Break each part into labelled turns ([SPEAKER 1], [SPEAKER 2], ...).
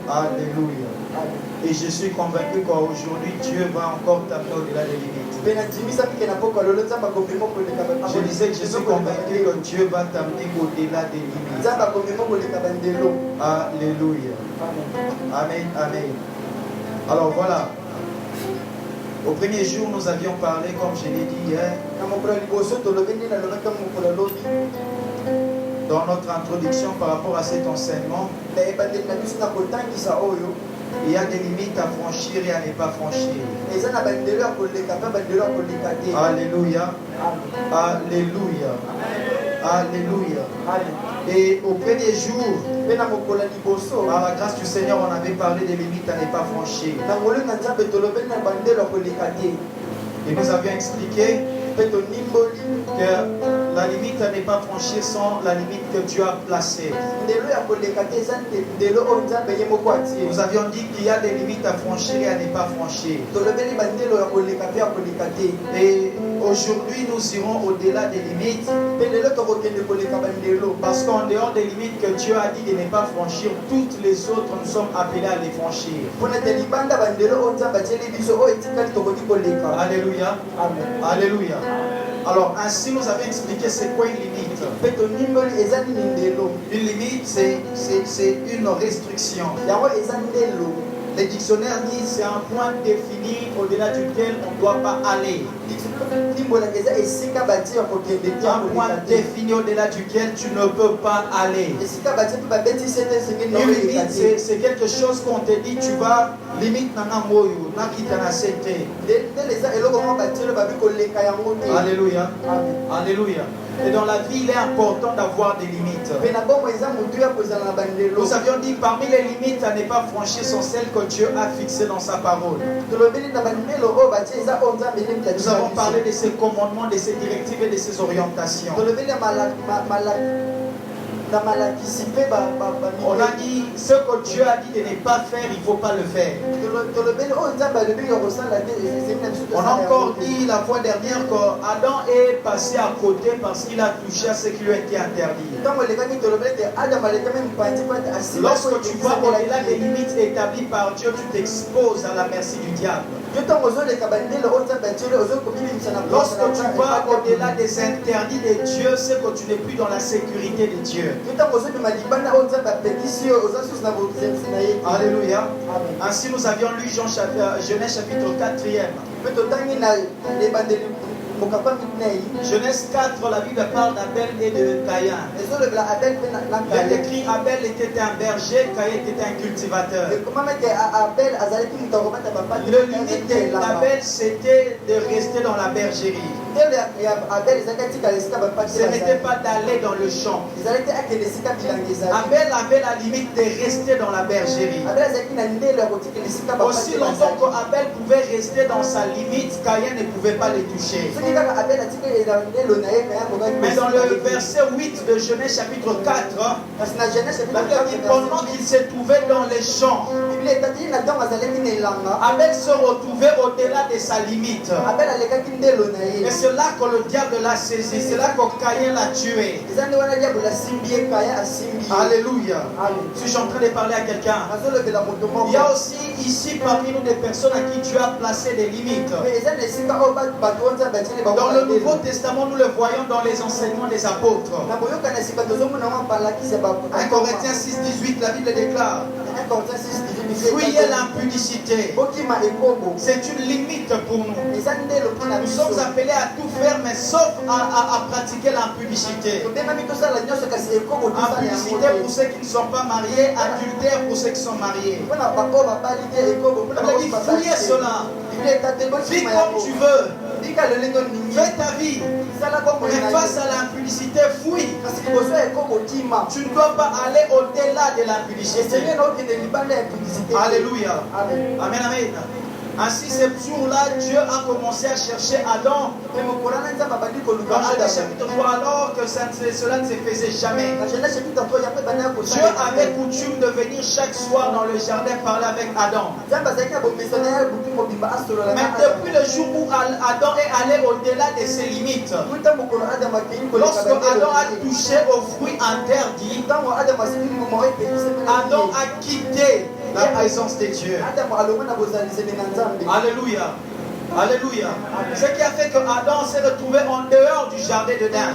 [SPEAKER 1] Alléluia. Et je suis convaincu qu'aujourd'hui, Dieu va encore t'amener au-delà des limites. Je disais que je suis convaincu que Dieu va t'amener au-delà des limites. Alléluia. Amen. Amen. Alors voilà. Au premier jour, nous avions parlé, comme je l'ai dit hier, dans notre introduction par rapport à cet enseignement, il y a des limites à franchir et à ne pas franchir. Alléluia. Alléluia. Alléluia. Et au premier jour, par la grâce du Seigneur, on avait parlé des limites à ne pas franchir. Et nous avions expliqué que la limite à ne pas franchir sont la limite que Dieu a placée. Nous avions dit qu'il y a des limites à franchir et à ne pas franchir. Et aujourd'hui, nous irons au-delà des limites. Parce qu'en dehors des limites que Dieu a dit de ne pas franchir, toutes les autres, nous sommes appelés à les franchir. Alléluia. Alléluia. Alors, ainsi nous avons expliqué c'est quoi une limite. Une limite, c'est une restriction. Les dictionnaires disent c'est un point défini au-delà duquel on ne doit pas aller. Un point défini au-delà duquel tu ne peux pas aller. Une limite, c'est quelque chose qu'on te dit, tu vas limite nanamoyo, nakitanasete. Alléluia. Alléluia. Et dans la vie, il est important d'avoir des limites. Nous avions dit parmi les limites à ne pas franchir sont celles que Dieu a fixées dans sa parole. Nous avons parlé de ses commandements, de ses directives et de ses orientations. On a dit ce que Dieu a dit de ne pas faire, il ne faut pas le faire. On a encore dit la fois dernière qu'Adam est passé à côté parce qu'il a touché à ce qui lui a été interdit. Lorsque tu vas au-delà des limites établies par Dieu, tu t'exposes à la merci du diable. Lorsque tu vas au-delà des interdits de Dieu, c'est que tu n'es plus dans la sécurité de Dieu. Alléluia. Ainsi nous avions lu Genèse chapitre 4e. Genèse 4, la Bible parle d'Abel et de Caïn. Il est écrit Abel était un berger, Caïn était un cultivateur. Le limite d'Abel, c'était de rester dans la bergerie. Ce n'était pas d'aller dans le champ. Abel avait la limite de rester dans la bergerie. Aussi longtemps qu'Abel pouvait rester dans sa limite, Caïn ne pouvait pas les toucher. Mais dans le verset 8 de Genèse chapitre 4, la Bible dit pendant qu'il se trouvait dans les champs, Abel se retrouvait au-delà de sa limite. Et c'est là que le diable l'a saisi, c'est là que Caïn l'a tué. Alléluia. Suis-je en train de parler à quelqu'un? Il y a aussi ici parmi nous des personnes à qui Dieu a placé des limites. Dans le Nouveau Testament, nous le voyons dans les enseignements des apôtres. 1 Corinthiens 6,18, la Bible déclare: fuyez l'impudicité. C'est une limite pour nous. Nous sommes appelés à tout faire, mais sauf à pratiquer l'impudicité. Impudicité pour ceux qui ne sont pas mariés, adultère pour ceux qui sont mariés. On a dit fuyez cela. Vis comme tu veux. Fais ta vie. Mais face à l'impudicité, fuis. Tu ne dois pas aller au-delà de l'impudicité. Alléluia. Amen, amen. Ainsi, ce jour-là, Dieu a commencé à chercher Adam. Dans Genèse chapitre 3, alors que cela ne se faisait jamais. Dieu avait coutume de venir chaque soir dans le jardin parler avec Adam. Mais depuis le jour où Adam est allé au-delà de ses limites, lorsque Adam a touché au fruit interdit, Adam a quitté la présence de Dieu. Alléluia. Alléluia. Ce qui a fait que Adam s'est retrouvé en dehors du jardin d'Éden.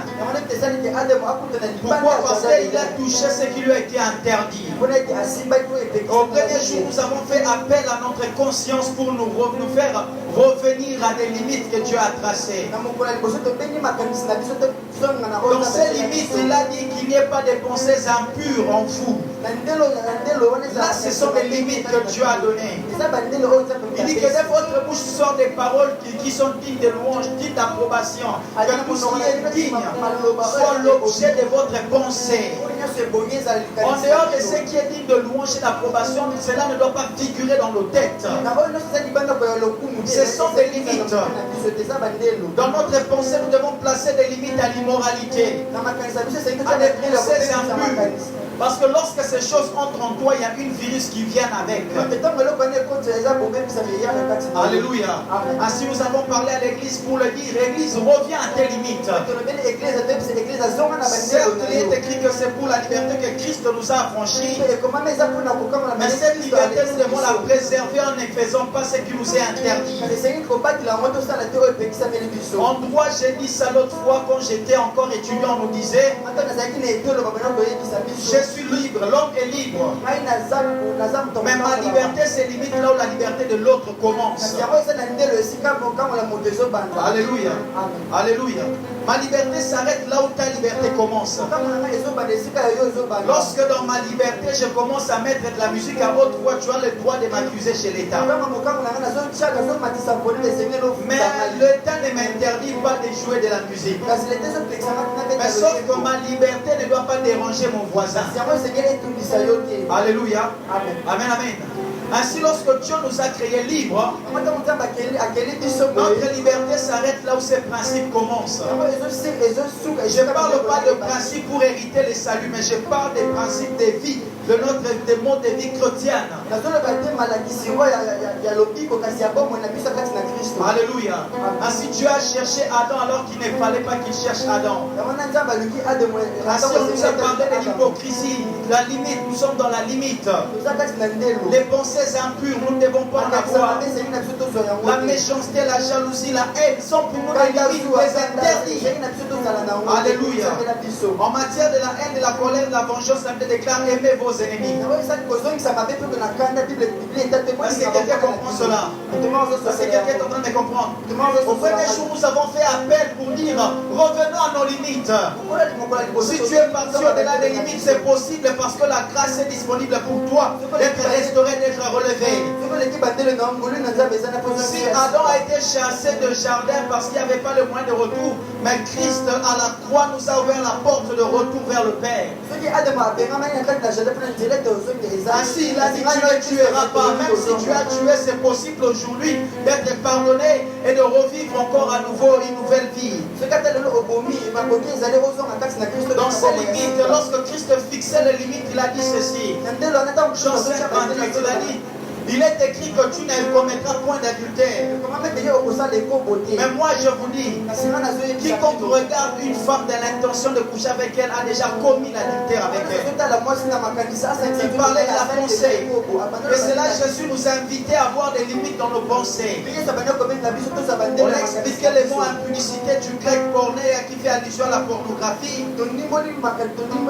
[SPEAKER 1] Pourquoi? Parce qu'il a touché ce qui lui a été interdit. Au premier jour, nous avons fait appel à notre conscience pour nous faire revenir à des limites que Dieu a tracées. Dans ces limites, il a dit qu'il n'y ait pas de pensées impures en vous. Là, ce sont les limites que Dieu a données. Il dit que de votre bouche sortent des paroles qui sont dignes de louange, dignes d'approbation. Que tout ce qui est digne soit l'objet de votre pensée. En dehors de ce qui est digne de louange et d'approbation, cela ne doit pas figurer dans nos têtes. Ce sont des limites. Dans notre pensée, nous devons placer des limites à l'immoralité, à des pensées impures. Parce que lorsque ces choses entrent en toi, il y a une virus qui vient avec. Alléluia. Ainsi nous avons parlé à l'église pour le dire, l'église revient à tes limites. Certes, il est écrit que c'est pour la liberté que Christ nous a affranchis. Mais cette liberté, nous devons la préserver en ne faisant pas ce qui nous est interdit. En droit, j'ai dit ça l'autre fois quand j'étais encore étudiant, on nous disait, je suis libre, l'homme est libre. Mais ma liberté se limite là où la liberté de l'autre commence. Alléluia. Alléluia. Ma liberté s'arrête là où ta liberté commence. Lorsque dans ma liberté je commence à mettre de la musique à haute voix, tu as le droit de m'accuser chez l'État. Mais l'État ne m'interdit pas de jouer de la musique. Mais sauf que ma liberté ne doit pas déranger mon voisin. Alléluia. Amen, amen. Ainsi, lorsque Dieu nous a créés libres, notre liberté s'arrête là où ces principes commencent. Je ne parle pas de principes pour hériter le salut, mais je parle des principes de vie, de notre mode de vie chrétienne. Alléluia. Ainsi, Dieu a cherché Adam alors qu'il ne fallait pas qu'il cherche Adam. Ainsi, on nous a parlé de l'hypocrisie, la limite, nous sommes dans la limite. Les pensées impures, nous ne devons pas en avoir. La méchanceté, la jalousie, la haine sont pour nous des limites, des interdits. Alléluia. En matière de la haine, de la colère, de la vengeance, la Bible déclare aimez vos ennemis. Est-ce que quelqu'un comprend cela? Est-ce que quelqu'un est en train de comprendre? Au premier jour, nous avons fait appel pour dire revenons à nos limites. Si tu es parti au-delà des limites, c'est possible parce que la grâce est disponible pour toi d'être restauré, d'être relevé. Si Adam a été chassé de jardin parce qu'il n'y avait pas le moyen de retour, mais Christ à la croix nous a ouvert la porte de retour vers le Père. Ainsi il a dit tu ne tueras pas. Même si tu as tué, c'est possible aujourd'hui d'être pardonné et de revivre encore à nouveau une nouvelle vie. Dans ses limites, lorsque Christ fixait les limites, il a dit ceci. Jean 5, 28, il a dit il est écrit que tu ne commettras point d'adultère. Mais moi je vous dis, quiconque regarde une femme de l'intention de coucher avec elle a déjà commis l'adultère avec elle. Il parlait de la pensée. Et c'est là que Jésus nous invitait à avoir des limites dans nos pensées. On a expliqué les mots impunicité du grec porné qui fait allusion à la pornographie.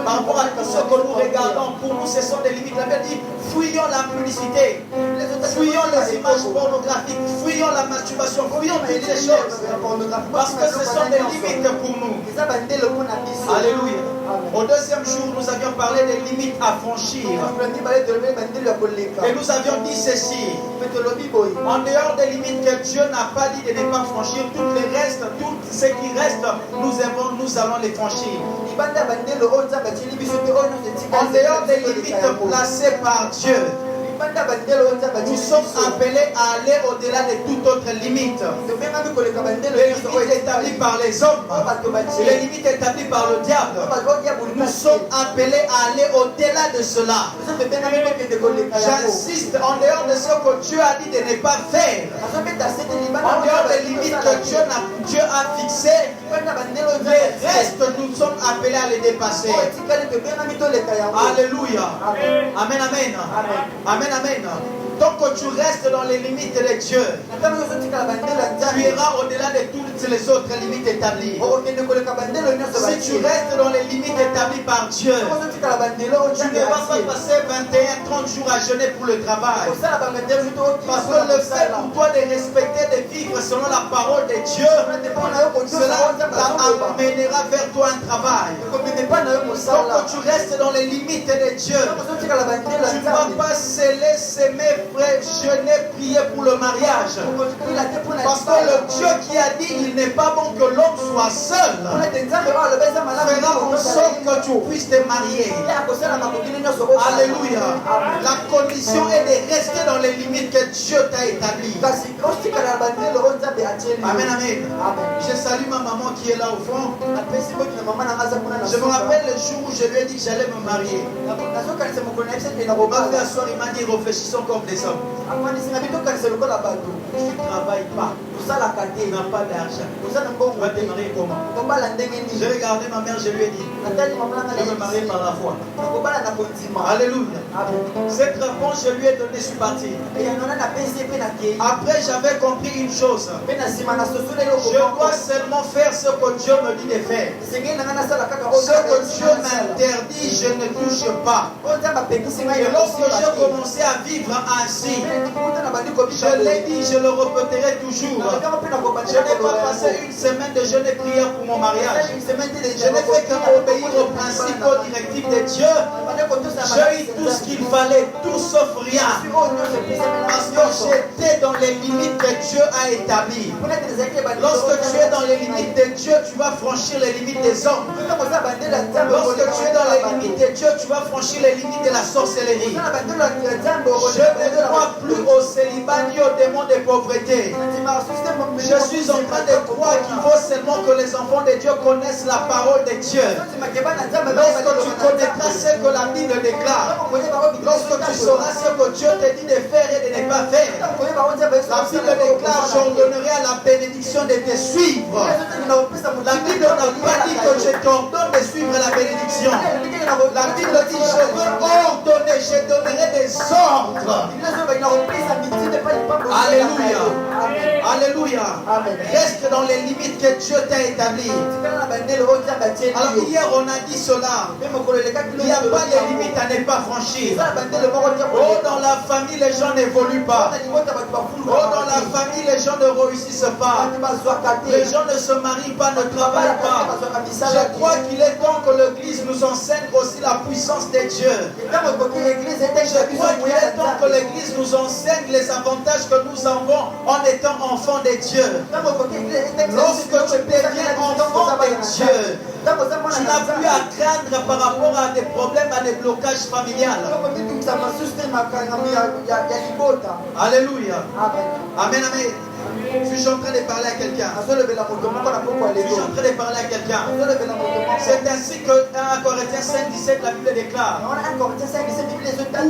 [SPEAKER 1] Par rapport à tout ce que nous regardons, pour nous ce sont des limites. La Bible dit fuyons l'impunicité. Fuyons les images pornographiques, fuyons la masturbation, fuyons toutes ces choses. Parce que ce sont des limites pour nous. Alléluia. Au deuxième jour, nous avions parlé des limites à franchir. Et nous avions dit ceci. En dehors des limites que Dieu n'a pas dit de ne pas franchir, tout ce qui reste, nous allons les franchir. En dehors des limites placées par Dieu, Nous sommes appelés à aller au-delà de toute autre limite. Les limites établies par les hommes, les limites établies par le diable. Nous sommes appelés à aller au-delà de cela. J'insiste, en dehors de ce que Dieu a dit de ne pas faire, en dehors des limites que Dieu a fixées, les restes, nous sommes appelés à les dépasser. Alléluia. Amen, amen. Amen, amen. Tant que tu restes dans les limites de Dieu, tu iras au-delà de toutes les autres limites établies. Si tu restes dans les limites établies par Dieu, tu ne vas pas passer 21-30 jours à jeûner pour le travail. Parce que le fait pour toi de respecter, de vivre selon la parole de Dieu, cela t'amènera vers toi un travail. Tant que tu restes dans les limites de Dieu, tu ne vas pas sceller, s'aimer, jeûner, prier pour le mariage. Parce que le Dieu qui a dit il n'est pas bon que l'homme soit seul fera en sorte que tu puisses te marier. Alléluia. La condition est de rester dans les limites que Dieu t'a établies. Amen, amen. Je salue ma maman qui est là au fond. Je me rappelle le jour où je lui ai dit que j'allais me marier. Ma frère soir, il m'a dit réfléchissons comme des hommes. Tu ne travailles pas. Tu n'as pas d'argent. Tu vas te marier comment? J'ai regardé ma mère, je lui ai dit je vais me marier par la foi. Alléluia. Cette réponse, je lui ai donné, je suis parti. Après, j'avais compris une chose. Je dois seulement faire ce que Dieu me dit de faire. Ce que Dieu m'interdit, je ne touche pas. Et lorsque j'ai commencé à vivre ainsi, je l'ai dit, je le répéterai toujours. Je n'ai pas passé une semaine de jeûne et prière pour mon mariage. Je n'ai fait qu'obéir aux principes, aux directives de Dieu. J'ai eu tout ce qu'il fallait, tout sauf rien. Parce que j'étais dans les limites que Dieu a établies. Lorsque tu es dans les limites de Dieu, tu vas franchir les limites des hommes. Lorsque tu es dans les limites de Dieu, tu vas franchir les limites de la sorcellerie. Je ne crois plus au célibat ni au démon de pauvreté. Je suis en train de croire qu'il faut seulement que les enfants de Dieu connaissent la parole de Dieu. Lorsque tu connaîtras ce que la Bible déclare, lorsque tu sauras ce que Dieu te dit de faire et de ne pas faire, la Bible déclare j'ordonnerai à la bénédiction de te suivre. La Bible n'a pas dit que je t'ordonne de suivre la bénédiction. La Bible dit je veux ordonner, je donnerai des ordres. Alléluia. Alléluia. Reste dans les limites que Dieu t'a établies. Alors hier on a dit cela. Il n'y a pas de limites à ne pas franchir. Oh, dans la famille les gens n'évoluent pas. Oh, dans la famille les gens ne réussissent pas. Les gens ne se marient pas, ne travaillent pas. Je crois qu'il est temps que l'Église nous enseigne aussi la puissance de Dieu. Je crois qu'il est temps que l'Église nous enseigne les avantages que nous avons en étant enfants de Dieu. Lorsque tu deviens enfant de Dieu, tu n'as plus à craindre par rapport à des problèmes, à des blocages familiales. Alléluia. Amen, amen. Je suis en train de parler à quelqu'un. Je suis en train de parler à quelqu'un. C'est ainsi que 1 Corinthiens 5, 17, la Bible déclare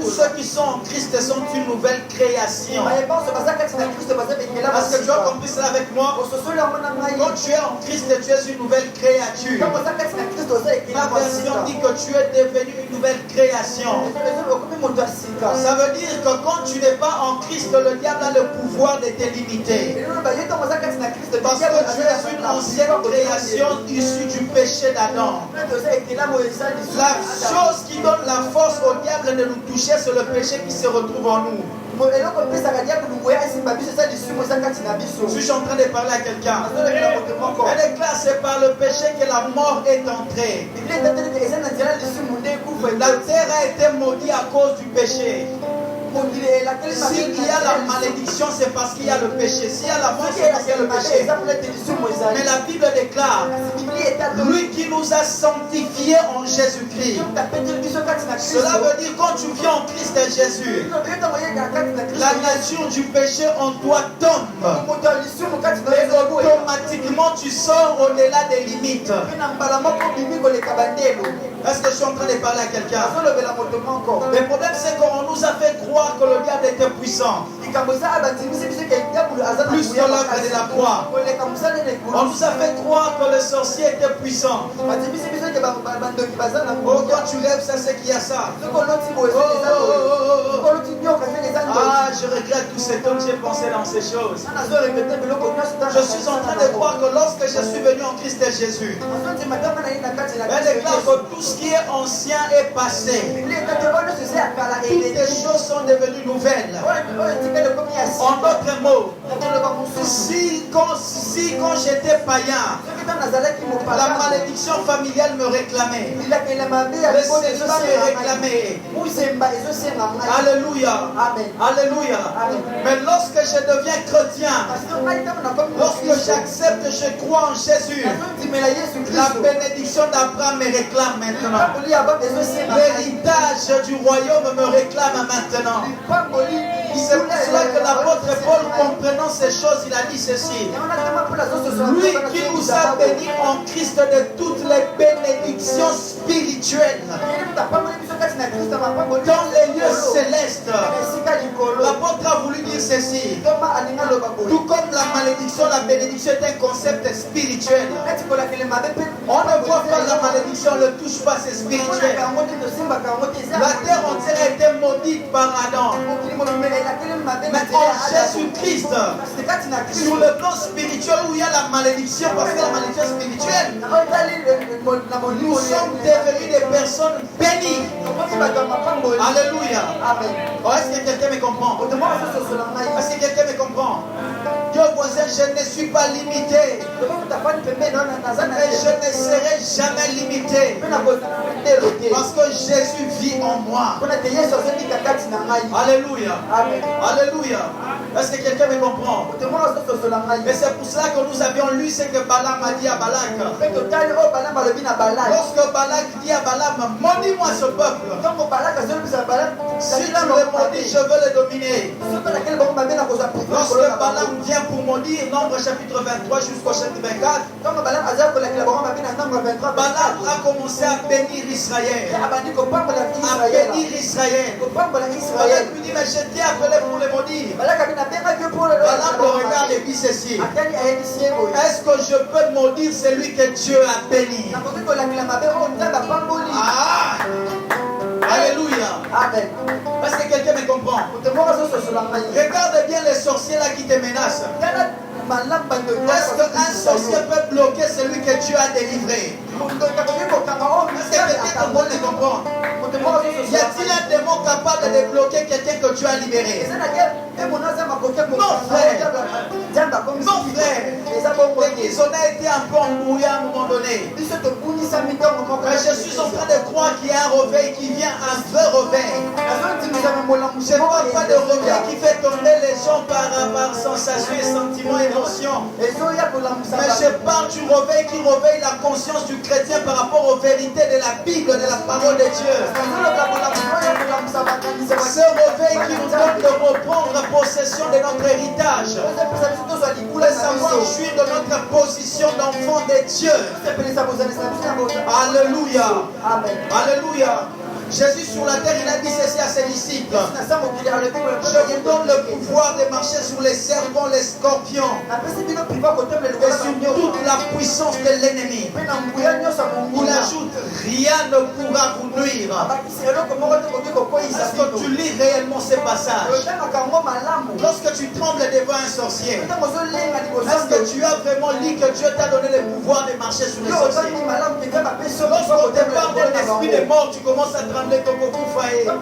[SPEAKER 1] tous ceux qui sont en Christ sont une nouvelle création. Est-ce que tu as compris cela avec moi? Quand tu es en Christ, tu es une nouvelle créature. Ma version dit que tu es devenu une nouvelle création. Ça veut dire que quand tu n'es pas en Christ, le diable a le pouvoir de te limiter. Parce que tu es une ancienne création issue du péché d'Adam. La chose qui donne la force au diable de nous toucher, c'est le péché qui se retrouve en nous. Je suis en train de parler à quelqu'un. Elle déclare c'est par le péché que la mort est entrée. La terre a été maudite à cause du péché. S'il y a la malédiction, c'est parce qu'il y a le péché. S'il y a la mort, c'est parce qu'il y a le péché. Mais la Bible déclare lui qui nous a sanctifiés en Jésus-Christ. Cela veut dire quand tu viens viens en Christ Jésus, la nature du péché en toi tombe. Et automatiquement tu sors au-delà des limites. Est-ce que je suis en train de parler à quelqu'un? Le problème c'est qu'on nous a fait croire que le diable était puissant. Plus que l'œuvre de la croix. On nous a fait croire que le sorcier était puissant. Oh, quand tu lèves ça, c'est qu'il y a ça. Ah, je regrette tout ce temps que j'ai pensé dans ces choses. Je suis en train de croire que lorsque je suis venu en Christ Jésus, elle déclare que tout ce qui est ancien est passé. Toutes les choses sont devenues nouvelles. En d'autres mots, si quand j'étais païen, la malédiction familiale me réclamait, le Seigneur me réclamait. Alléluia. Alléluia. Mais lorsque je deviens chrétien, lorsque j'accepte, je crois en Jésus, la bénédiction d'Abraham me réclame maintenant. L'héritage du royaume me réclame maintenant. C'est pour cela que l'apôtre Paul, comprenant ces choses, il a dit ceci. Lui qui nous a bénis en Christ de toutes les bénédictions spirituelles dans les lieux célestes. L'apôtre a voulu dire ceci. Tout comme la malédiction, la bénédiction est un concept spirituel. On ne voit pas la malédiction, on ne le touche pas, c'est spirituel. La terre entière a été maudite par Adam. Mais en Jésus-Christ, sur le plan spirituel où il y a la malédiction, parce que la malédiction spirituelle, nous sommes devenus des personnes bénies. Alléluia. Oh, est-ce que quelqu'un me comprend? Est-ce que quelqu'un me comprend? Dieu voisin, je ne suis pas limité. Et je ne serai jamais limité. Parce que Jésus vit en moi. Alléluia. Alléluia. Est-ce que quelqu'un me comprend? Et c'est pour cela que nous avions lu ce que Balaam a dit à Balak. Lorsque Balak dit à Balaam, maudis-moi ce peuple. Si tu le maudis, je veux le dominer. Lorsque Balaam vient pour maudire, Nombre chapitre 23 jusqu'au chapitre 24, Balaam a commencé à bénir Israël. À bénir Israël. Balak lui dit, mais je t'ai appelé pour le maudire. Balaam le regarde et dit ceci. Est-ce que je peux maudire celui que Dieu a béni? Ah! Alléluia. Amen. Est-ce que quelqu'un me comprend? Regarde bien les sorciers là qui te menacent. Est-ce qu'un sorcier peut bloquer celui que Dieu a délivré? Est-ce que quelqu'un peut le comprendre? Y a-t-il un démon capable de bloquer quelqu'un que Dieu a libéré? Non, frère. Non, frère. L'église, on a été un peu embrouillé à un moment donné. Mais je suis en train de croire qu'il y a un réveil qui vient, un vrai réveil. Je ne vois pas de réveil qui fait tomber les gens par sensations et sentiments et émotions. Mais je parle du réveil qui réveille la conscience du chrétien par rapport aux vérités de la Bible, de la parole de Dieu. Ce réveil qui nous donne de reprendre possession de notre héritage. De savoir jouir de notre position d'enfant de Dieu. Alléluia. Alléluia. Jésus sur la terre, il a dit ceci à ses disciples. Je vous donne le pouvoir de marcher sur les serpents, les scorpions et sur toute la puissance de l'ennemi. Il ajoute, rien ne pourra vous nuire. Est-ce que tu lis réellement ces passages? Lorsque tu trembles devant un sorcier, est-ce que tu as vraiment lu que Dieu t'a donné le pouvoir de marcher sur les sorciers? Lorsqu'on te parle de l'esprit de mort, tu commences à trembler ton beaucoup foyer. Est-ce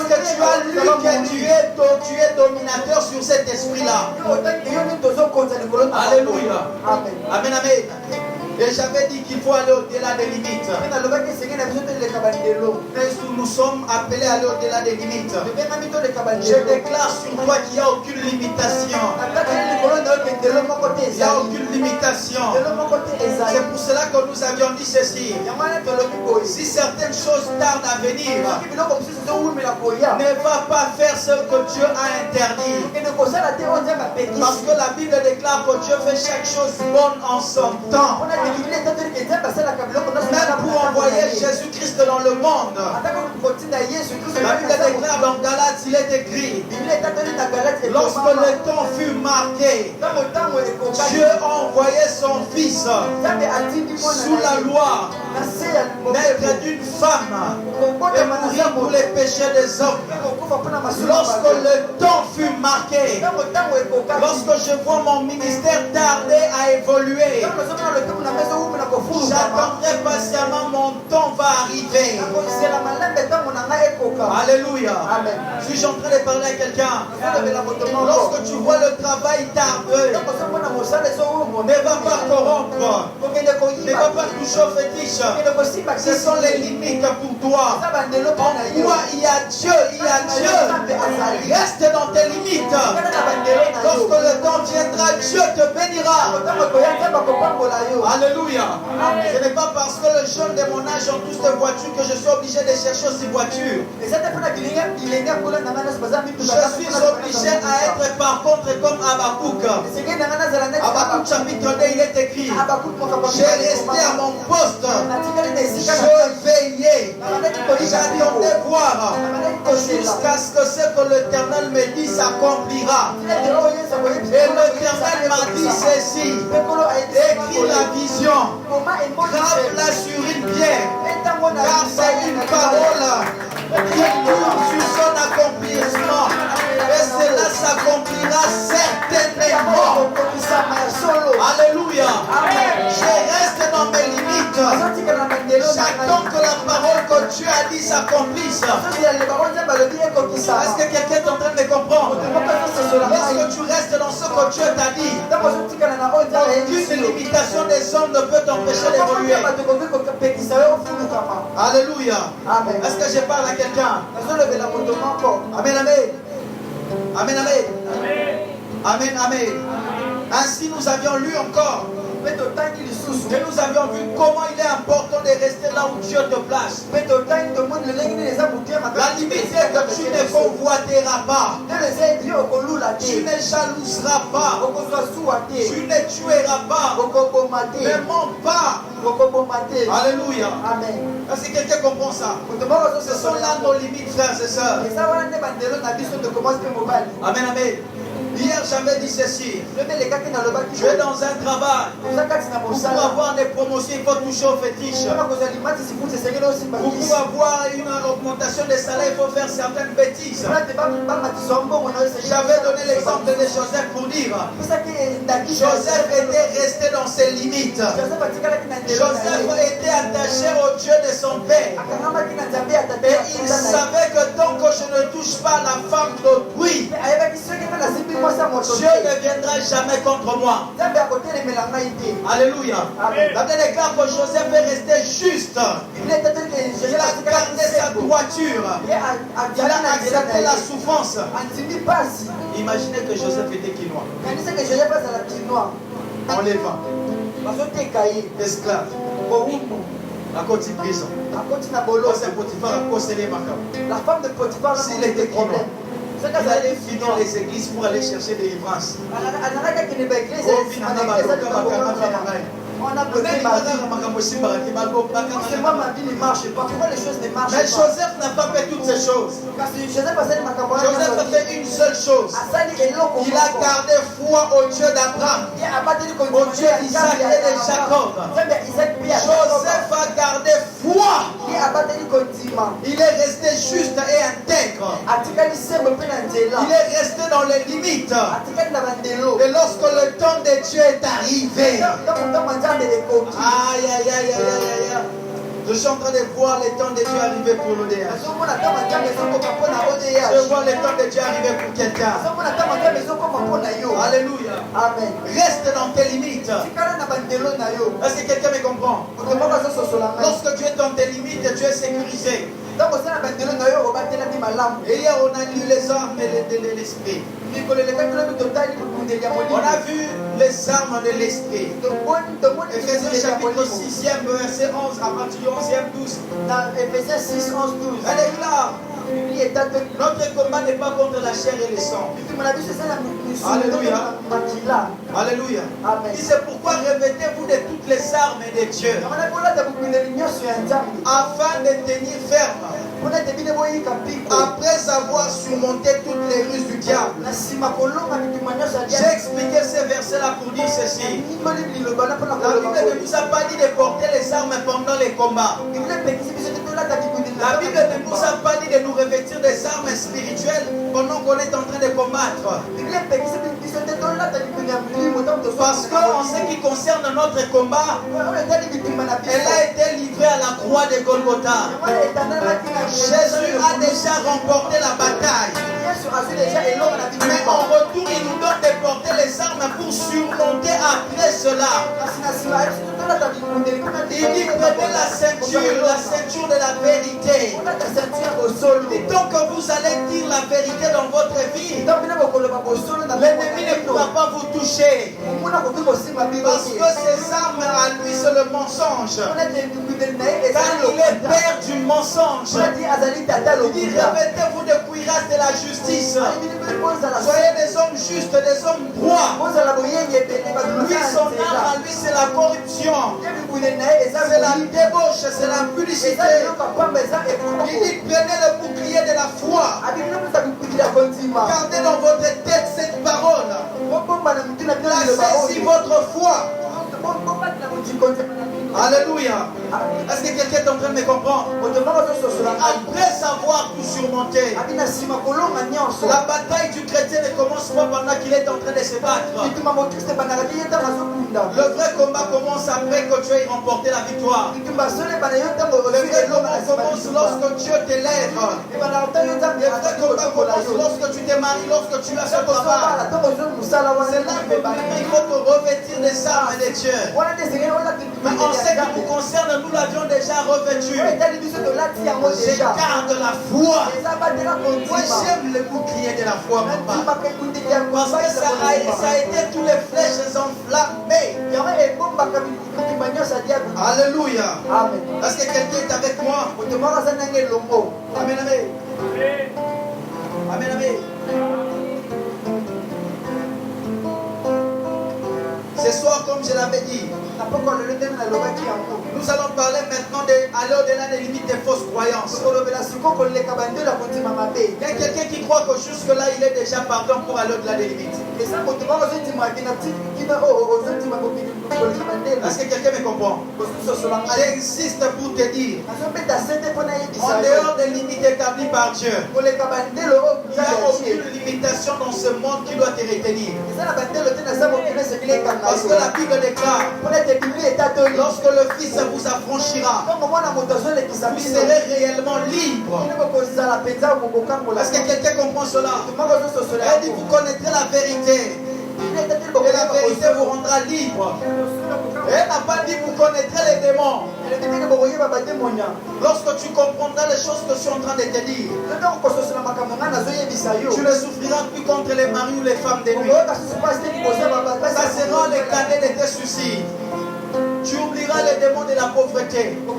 [SPEAKER 1] que tu as lu que tu es dominateur sur cet esprit-là? Alléluia. Amen, amen. Et j'avais dit qu'il faut aller au-delà des limites. Mais nous sommes appelés à aller au-delà des limites. Je déclare sur toi qu'il n'y a aucune limitation. Il n'y a aucune limitation. C'est pour cela que nous avions dit ceci. Si certaines choses tardent à venir, ne va pas faire ce que Dieu a interdit. Parce que la Bible déclare que Dieu fait chaque chose bonne en son temps. Même pour envoyer Jésus-Christ dans le monde. La Bible déclare dans Galates, il est écrit, lorsque le temps fut marqué, Dieu a envoyé son Fils sous la loi, naître d'une femme et mourir pour les péchés des hommes. Lorsque le temps fut marqué, lorsque je vois mon ministère tarder à évoluer, j'attendrai patiemment, mon temps va arriver. Alléluia. Suis-je en train de parler à quelqu'un? Lorsque tu vois le travail tarder, ne va pas corrompre, ne va pas toucher au fétiche. Ce sont les limites pour toi. En toi, il y a Dieu, il y a Dieu. Reste dans tes limites. Lorsque le temps viendra, Dieu te bénira. Alléluia. Ce n'est pas parce que les jeunes de mon âge ont tous des voitures que je suis obligé de chercher aussi voitures. Je suis obligé à être par contre comme Habakkuk. Habakkuk chapitre 2, il est écrit, j'ai resté à mon poste, je veillais, j'attendais voir jusqu'à ce que ce que l'Éternel me dit s'accomplira. Et l'Éternel m'a dit ceci, écris la vision, grave-la sur une pierre, car c'est une parole qui tourne sur son accomplissement. Et cela s'accomplira certainement. Alléluia. Je reste dans mes limites. J'attends que la parole que Dieu a dit s'accomplisse. Est-ce que quelqu'un est en train de comprendre? Lorsque tu restes dans ce que Dieu t'a dit, aucune limitation des hommes ne peut t'empêcher d'évoluer. Alléluia. Est-ce que je parle à quelqu'un? Amen, amen. Amen, amen. Amen, amen. Ainsi nous avions lu encore. Et nous avions vu comment il est important de rester là où Dieu te place. La limite est que tu ne convoiteras pas. Tu ne jalouseras pas. Tu ne tueras pas. Ne mens pas. Alléluia. Est-ce que quelqu'un comprend ça? Ce sont là nos limites, frères et sœurs. Amen, amen. Hier, j'avais dit ceci. Tu es dans un travail. Pour avoir des promotions, il faut toucher aux fétiches. Pour avoir une augmentation de salaire, il faut faire certaines bêtises. J'avais donné l'exemple de Joseph pour dire. Joseph était resté dans ses limites. Joseph était attaché au Dieu de son père. Et il savait que tant que je ne touche pas la femme d'autrui, Dieu ne viendra jamais contre moi. Alléluia. La Bible déclare que Joseph est resté juste. Il a gardé sa droiture. Il a accepté la souffrance. Imaginez que Joseph était quinois. On les vend. Esclave. À côté de prison.
[SPEAKER 2] La femme de Potiphar,
[SPEAKER 1] s'il était quinois, il allait finir les églises pour aller chercher délivrance.
[SPEAKER 2] On a besoin de ma vie. Moi, ma vie ne marche pas. Pourquoi les choses ne marchent pas?
[SPEAKER 1] Mais Joseph n'a pas fait toutes ces choses. Joseph a fait une seule chose. Il a gardé foi au Dieu d'Abraham, au Dieu d'Isaac et de Jacob. Joseph a gardé foi. Il est resté juste et intègre. Il est resté dans les limites. Et lorsque le temps de Dieu est arrivé, aïe, aïe, aïe, aïe, aïe, aïe. Je suis en train de voir les temps de Dieu arriver pour l'ODH. Je voir le temps de Dieu arriver pour quelqu'un. Alléluia.
[SPEAKER 2] Amen.
[SPEAKER 1] Reste dans tes limites. Est-ce que quelqu'un me comprend? Lorsque tu es dans tes limites, tu es sécurisé. Et hier, on a lu les armes de l'esprit. On a vu les armes de l'esprit. Éphésiens chapitre 6e, verset 11, à partir du 11e, 12.
[SPEAKER 2] Dans Éphésiens 6, 11, 12.
[SPEAKER 1] Elle déclare: notre combat n'est pas contre la chair et le sang. Alléluia. Alléluia. Il dit: c'est pourquoi revêtez-vous de toutes les armes de Dieu, afin de tenir ferme, après avoir surmonté toutes les ruses du diable. J'ai expliqué ces versets-là pour dire ceci. La Bible ne nous a pas dit de porter les armes pendant les combats. La Bible ne nous a pas dit de nous revêtir des armes spirituelles pendant qu'on est en train de combattre. Parce qu'en ce qui concerne notre combat, elle a été livrée à la croix de Golgotha. Jésus a déjà remporté la bataille. Mais en retour, il nous donne de porter les armes pour surmonter après cela. Il dit: prenez la ceinture de la vérité. Et tant que vous allez dire la vérité dans votre vie, l'ennemi ne pourra pas vous toucher. Parce que ces armes à lui, c'est le mensonge. Car il est père du mensonge. Il dit: revêtez-vous de cuirasse de la justice. Soyez des hommes justes, des hommes droits. Lui, son arme à lui, c'est la corruption. C'est la débauche, c'est la publicité. Il dit: prenez le bouclier de la foi. Gardez dans votre tête cette parole. Placez votre foi. Alléluia. Est-ce que quelqu'un est en train de me comprendre? Après avoir tout surmonté, la bataille du chrétien ne commence pas pendant qu'il est en train de se battre. Le vrai combat commence après que tu aies remporté la victoire. Le vrai combat commence lorsque Dieu t'élève. Le vrai combat commence lorsque tu te maries, lorsque tu as ce travail. C'est là que il faut te revêtir des armes de Dieu. Mais en ce qui nous concerne, nous l'avions déjà revêtu. Je garde la foi. Moi, j'aime le bouclier de la foi, papa. Parce que ça a été tous les flèches enflammées. Alléluia. Est-ce que quelqu'un est avec moi? Amen, amen. Amen, amen. Ce soir, comme je l'avais dit, nous allons parler maintenant d'aller au-delà des limites des fausses croyances. Il y a quelqu'un qui croit que jusque-là, il est déjà pardon pour aller au-delà des limites. Est-ce que quelqu'un me comprend? J'insiste pour te dire, en dehors des limites établies par Dieu, il n'y a aucune limitation dans ce monde qui doit te retenir. Parce que la Bible déclare: lorsque le Fils vous affranchira, vous serez réellement libre. Est-ce que quelqu'un comprend cela? Elle dit: vous connaîtrez la vérité, et la vérité vous rendra libre. Elle n'a pas dit: vous connaîtrez les démons. Lorsque tu comprendras les choses que je suis en train de te dire, tu ne souffriras plus contre les maris ou les femmes de nuit. Ça sera les cadets de tes soucis. Tu oublieras les démons de la pauvreté. Le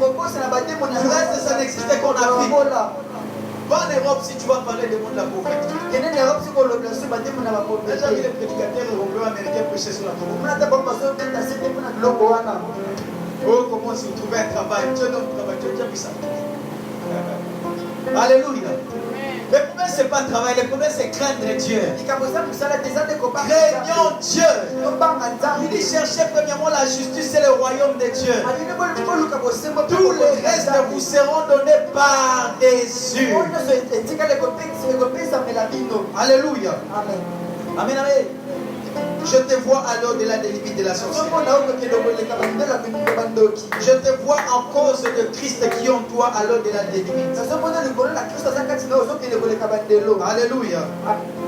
[SPEAKER 1] reste, ça n'existait qu'en Afrique. Va en Europe si tu vas parler des démons de la pauvreté. Déjà vu les prédicateurs européens américains prêcher sur la pauvreté. Oh, comment si vous trouvez un travail? Dieu donne un travail. Tu as déjà vu ça? Alléluia. Le problème, ce n'est pas travail, le problème, c'est craindre Dieu. Craignons Dieu. Il dit: cherchez premièrement la justice et le royaume de Dieu. Tout le reste vous seront donnés par-dessus. Alléluia. Amen, amen. Je te vois aller au-delà des limites de la sorcellerie. Je te vois en cause de Christ qui en toi aller au-delà des limites. Alléluia.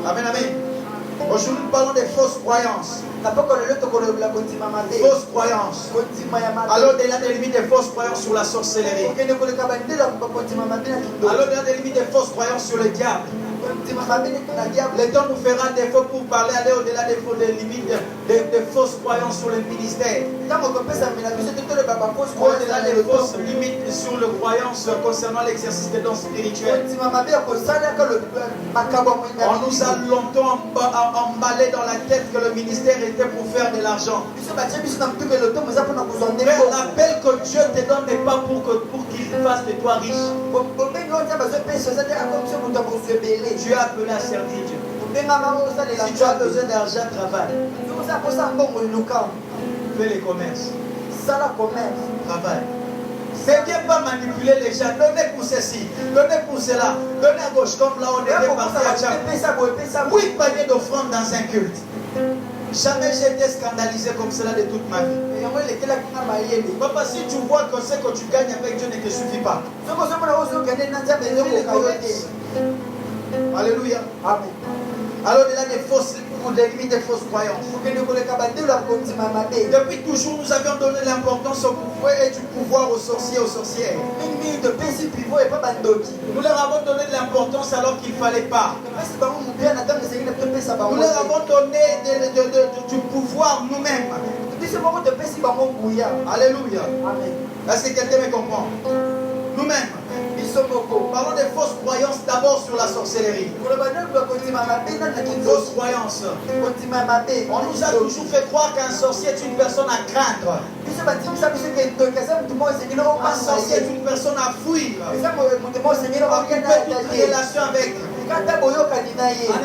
[SPEAKER 1] Amen, amen. Aujourd'hui, nous parlons des fausses croyances. Fausses croyances. Alors, au-delà des limites des fausses croyances sur la sorcellerie. Alors, au-delà des limites des fausses croyances sur le diable. Le temps nous fera défaut pour parler, aller au-delà des limites des fausses croyances sur le ministère. Au-delà des fausses limites sur les croyances concernant l'exercice des dons spirituels. On nous a longtemps emballé dans la tête que le ministère était pour faire de l'argent. L'appel que Dieu te donne n'est pas pour qu'il fasse de toi riche. Tu es appelé à servir Dieu. Si tu as besoin d'argent, travaille. Fais les commerces. Travaille. Ne viens pas manipuler les gens. Donnez pour ceci, donnez pour cela, donnez à gauche comme là on est parti. 8 paniers d'offrandes dans un culte. Jamais j'ai été scandalisé comme cela de toute ma vie. Papa, si tu vois que ce que tu gagnes avec Dieu ne te suffit pas. Alléluia. Amen. Alors, il y a des fausses, des limites des fausses croyances. Depuis toujours, nous avions donné l'importance au pouvoir et du pouvoir aux sorciers, aux sorcières. Nous leur avons donné de l'importance alors qu'il ne fallait pas. Nous leur avons donné du pouvoir nous-mêmes. Alléluia. Est-ce que quelqu'un me comprend? Nous-mêmes. Parlons des fausses croyances d'abord sur la sorcellerie. Fausses croyances. On nous a toujours fait croire qu'un sorcier est une personne à craindre. Un sorcier est une personne à fuir. On peut toute relation avec. On ne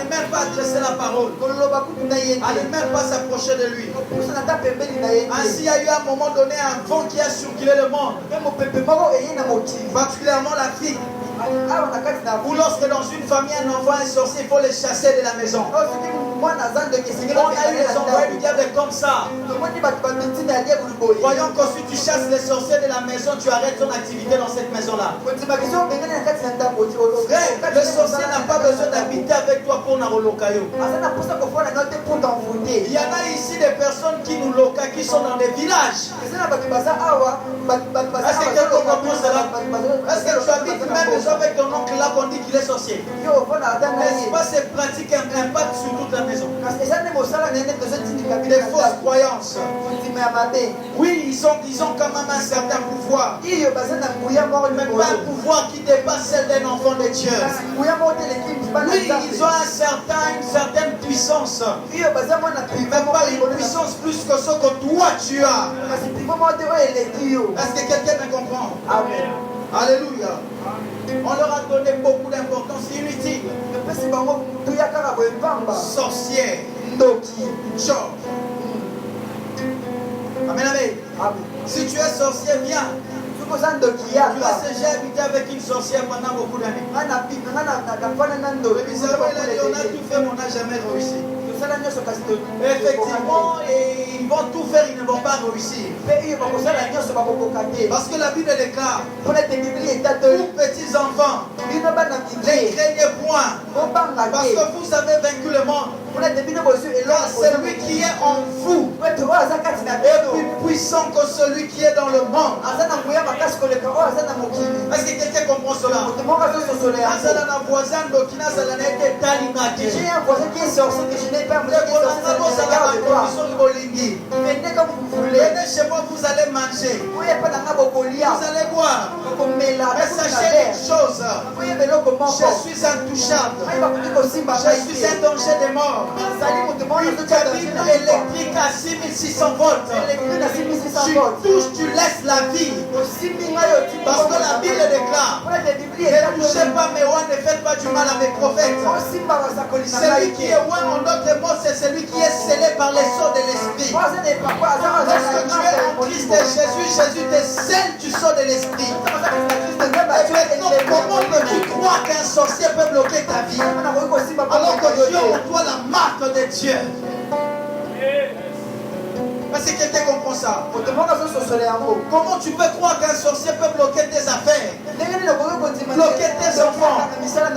[SPEAKER 1] même pas adresser la parole. On ne même pas s'approcher de lui. Ainsi, il y a eu à un moment donné un vent qui a circulé le monde. Particulièrement l'Afrique. Ou lorsque dans une famille un enfant est sorcier, il faut les chasser de la maison. On a eu les envoyés du diable comme ça. Voyons que si tu chasses les sorciers de la maison, tu arrêtes ton activité dans cette maison-là. Frère, le sorcier n'a pas besoin d'habiter avec toi pour nous locailler. Il y en a ici des personnes qui nous localisent, qui sont dans des villages. Est-ce que quelqu'un comprend cela? Est-ce que tu habites même avec ton oncle là qu'on dit qu'il est sorcier? N'est-ce pas ces pratiques impactent sur toute la maison? Des fausses croyances. Oui, ils ont quand même un certain pouvoir. Mais pas un pouvoir qui dépasse celle d'un enfant de Dieu. Oui, ils ont une certaine puissance. Mais pas une puissance plus que ce que toi tu as. Est-ce que quelqu'un me comprend? Amen. Alléluia. On leur a donné beaucoup d'importance inutile. Sorcière, Ndoki, Job. Amen, amen. Si tu es sorcier, viens. Tu as déjà habité avec une sorcière pendant beaucoup d'années. On a tout fait, mais on n'a jamais réussi. Effectivement, ils vont tout faire, ils ne vont pas réussir. Parce que la Bible déclare pour petits enfants, ne craignez point, parce que vous avez vaincu le monde. Car celui qui est en vous est plus puissant que celui qui est dans le monde. Est-ce que quelqu'un comprend cela? J'ai un voisin qui est sorcier que je n'ai pas. Venez chez moi, vous allez manger. Vous allez boire. Mais sachez une chose, je suis intouchable. Je suis un danger de mort. Une cabine électrique à 6600 volts. Tu touches, tu laisses la vie. Parce que la Bible déclare, ne touchez pas mes rois, ne faites pas du mal à mes prophètes. Celui qui est roi en d'autres mots, c'est celui qui est scellé par les sceaux de l'esprit. Lorsque tu es en Christ et Jésus te scelle du sceau de l'esprit. Comment peux-tu croire qu'un sorcier peut bloquer ta vie alors que Dieu en toi la marque de Dieu? Parce que quelqu'un comprend ça. Comment tu peux croire qu'un sorcier peut bloquer tes affaires, bloquer tes enfants,